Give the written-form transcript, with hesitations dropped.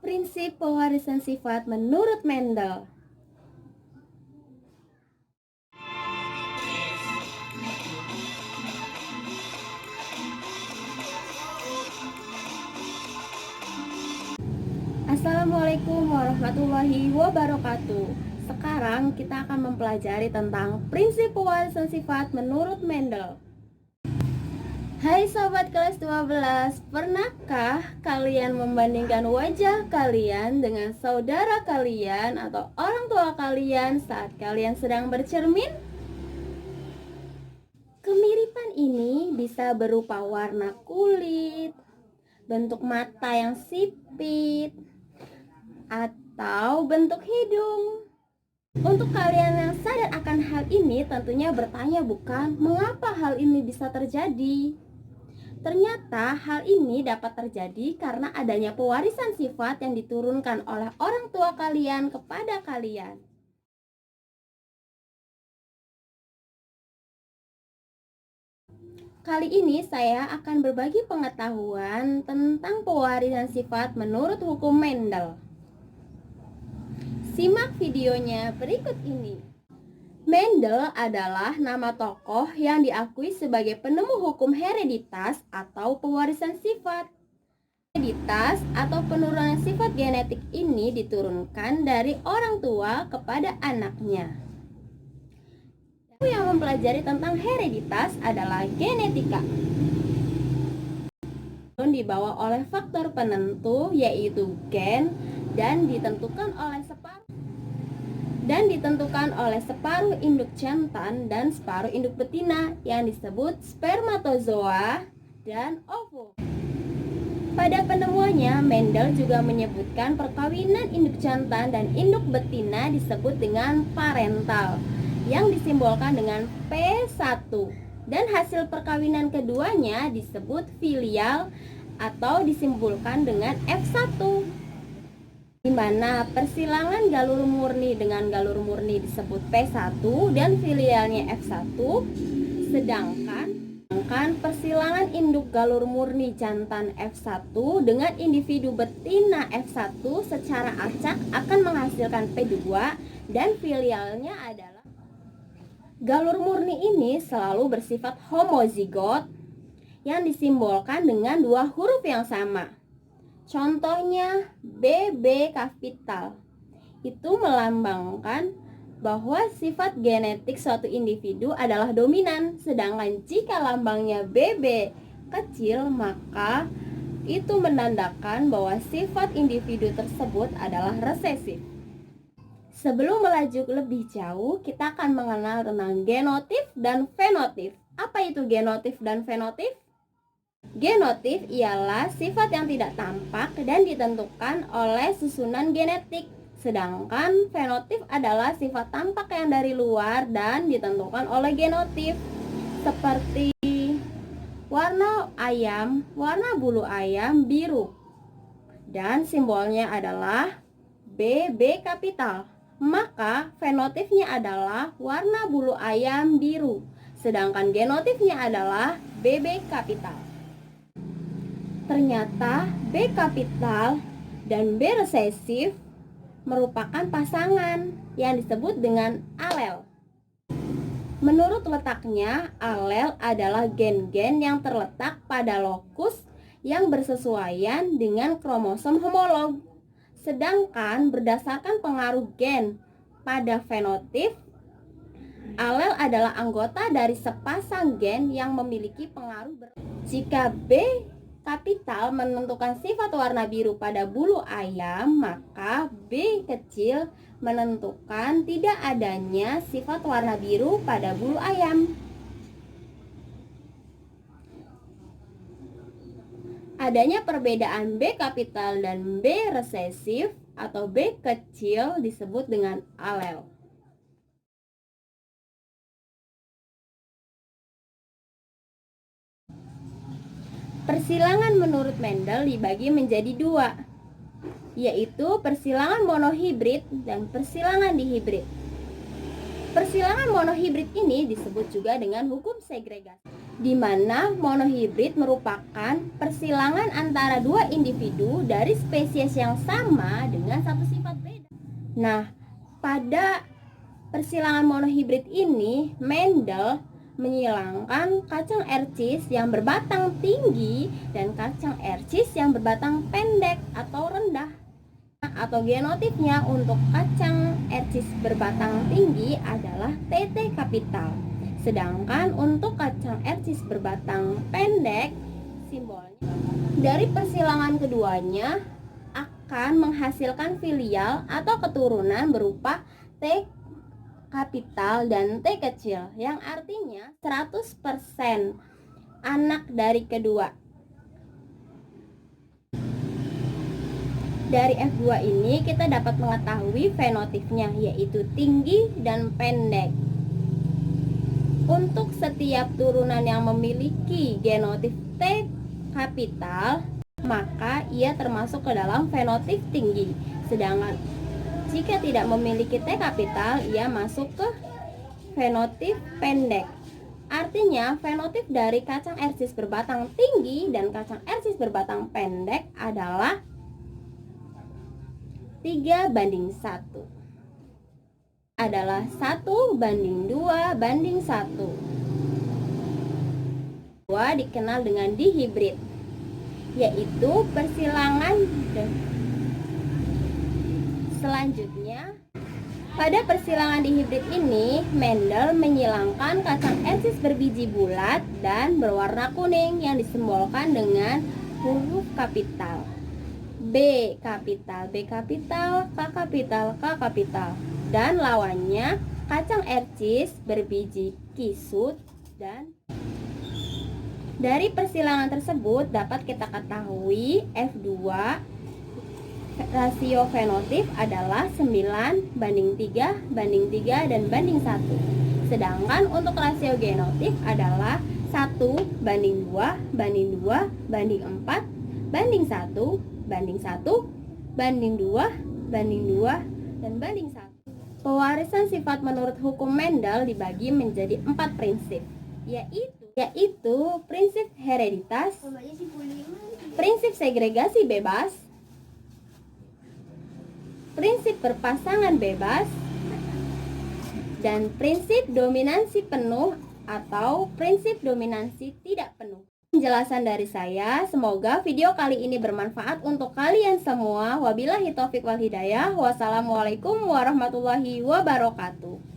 Prinsip pewarisan sifat menurut Mendel. Assalamualaikum warahmatullahi wabarakatuh. Sekarang kita akan mempelajari tentang prinsip pewarisan sifat menurut Mendel. Hai sobat kelas 12, pernahkah kalian membandingkan wajah kalian dengan saudara kalian atau orang tua kalian saat kalian sedang bercermin? Kemiripan ini bisa berupa warna kulit, bentuk mata yang sipit, atau bentuk hidung. Untuk kalian yang sadar akan hal ini, tentunya bertanya bukan mengapa hal ini bisa terjadi. Ternyata hal ini dapat terjadi karena adanya pewarisan sifat yang diturunkan oleh orang tua kalian kepada kalian. Kali ini saya akan berbagi pengetahuan tentang pewarisan sifat menurut hukum Mendel. Simak videonya berikut ini. Mendel adalah nama tokoh yang diakui sebagai penemu hukum hereditas atau pewarisan sifat. Hereditas atau penurunan sifat genetik ini diturunkan dari orang tua kepada anaknya. Yang mempelajari tentang hereditas adalah genetika. Dibawa oleh faktor penentu yaitu gen dan ditentukan oleh separuh induk jantan dan separuh induk betina yang disebut spermatozoa dan ovum. Pada penemuannya, Mendel juga menyebutkan perkawinan induk jantan dan induk betina disebut dengan parental yang disimbolkan dengan P1 dan hasil perkawinan keduanya disebut filial atau disimbolkan dengan F1, di mana persilangan galur murni dengan galur murni disebut P1 dan filialnya F1, sedangkan persilangan induk galur murni jantan F1 dengan individu betina F1 secara acak akan menghasilkan P2 dan filialnya adalah galur murni ini selalu bersifat homozigot yang disimbolkan dengan dua huruf yang sama. Contohnya BB kapital itu melambangkan bahwa sifat genetik suatu individu adalah dominan, sedangkan jika lambangnya BB kecil maka itu menandakan bahwa sifat individu tersebut adalah resesif. Sebelum melaju lebih jauh, kita akan mengenal tentang genotip dan fenotip. Apa itu genotip dan fenotip? Genotip ialah sifat yang tidak tampak dan ditentukan oleh susunan genetik. Sedangkan fenotip adalah sifat tampak yang dari luar dan ditentukan oleh genotip. Seperti warna bulu ayam biru. Dan simbolnya adalah BB kapital. Maka fenotipnya adalah warna bulu ayam biru. Sedangkan genotipnya adalah BB kapital. Ternyata B kapital dan B resesif merupakan pasangan yang disebut dengan alel. Menurut letaknya, alel adalah gen-gen yang terletak pada lokus yang bersesuaian dengan kromosom homolog. Sedangkan berdasarkan pengaruh gen pada fenotip, alel adalah anggota dari sepasang gen yang memiliki pengaruh Jika B kapital menentukan sifat warna biru pada bulu ayam, maka B kecil menentukan tidak adanya sifat warna biru pada bulu ayam. Adanya perbedaan B kapital dan B resesif atau B kecil disebut dengan alel. Persilangan menurut Mendel dibagi menjadi dua, yaitu persilangan monohibrid dan persilangan dihibrid. Persilangan monohibrid ini disebut juga dengan hukum segregasi. di mana monohibrid merupakan persilangan antara dua individu dari spesies yang sama dengan satu sifat beda. Nah, pada persilangan monohibrid ini, Mendel menyilangkan kacang ercis yang berbatang tinggi dan kacang ercis yang berbatang pendek atau rendah. Atau genotipnya untuk kacang ercis berbatang tinggi adalah TT kapital. Sedangkan untuk kacang ercis berbatang pendek, simbolnya dari persilangan keduanya akan menghasilkan filial atau keturunan berupa T kapital dan T kecil, yang artinya 100% anak dari kedua. Dari F2 ini kita dapat mengetahui fenotipnya, yaitu tinggi dan pendek. Untuk setiap turunan yang memiliki genotip T kapital, maka ia termasuk ke dalam fenotip tinggi. Sedangkan jika tidak memiliki T kapital, ia masuk ke fenotip pendek. Artinya, fenotip dari kacang ercis berbatang tinggi dan kacang ercis berbatang pendek adalah 3:1. Adalah 1:2:1. Dua dikenal dengan dihibrid, yaitu persilangan. Selanjutnya, pada persilangan dihibrid ini, Mendel menyilangkan kacang ercis berbiji bulat dan berwarna kuning yang disimbolkan dengan huruf kapital. B kapital, B kapital, K kapital, K kapital. Dan lawannya kacang ercis berbiji kisut. Dan dari persilangan tersebut dapat kita ketahui F2 rasio fenotip adalah 9:3:3 dan banding 1. Sedangkan untuk rasio genotip adalah 1:2:2:4 banding 1 banding 1 banding 2 banding 2 dan banding 1. Pewarisan sifat menurut hukum Mendel dibagi menjadi 4 prinsip, yaitu prinsip hereditas, prinsip segregasi bebas, prinsip berpasangan bebas, dan prinsip dominansi penuh atau prinsip dominansi tidak penuh. Penjelasan dari saya, semoga video kali ini bermanfaat untuk kalian semua. Wabillahi taufiq wal hidayah. Wassalamualaikum warahmatullahi wabarakatuh.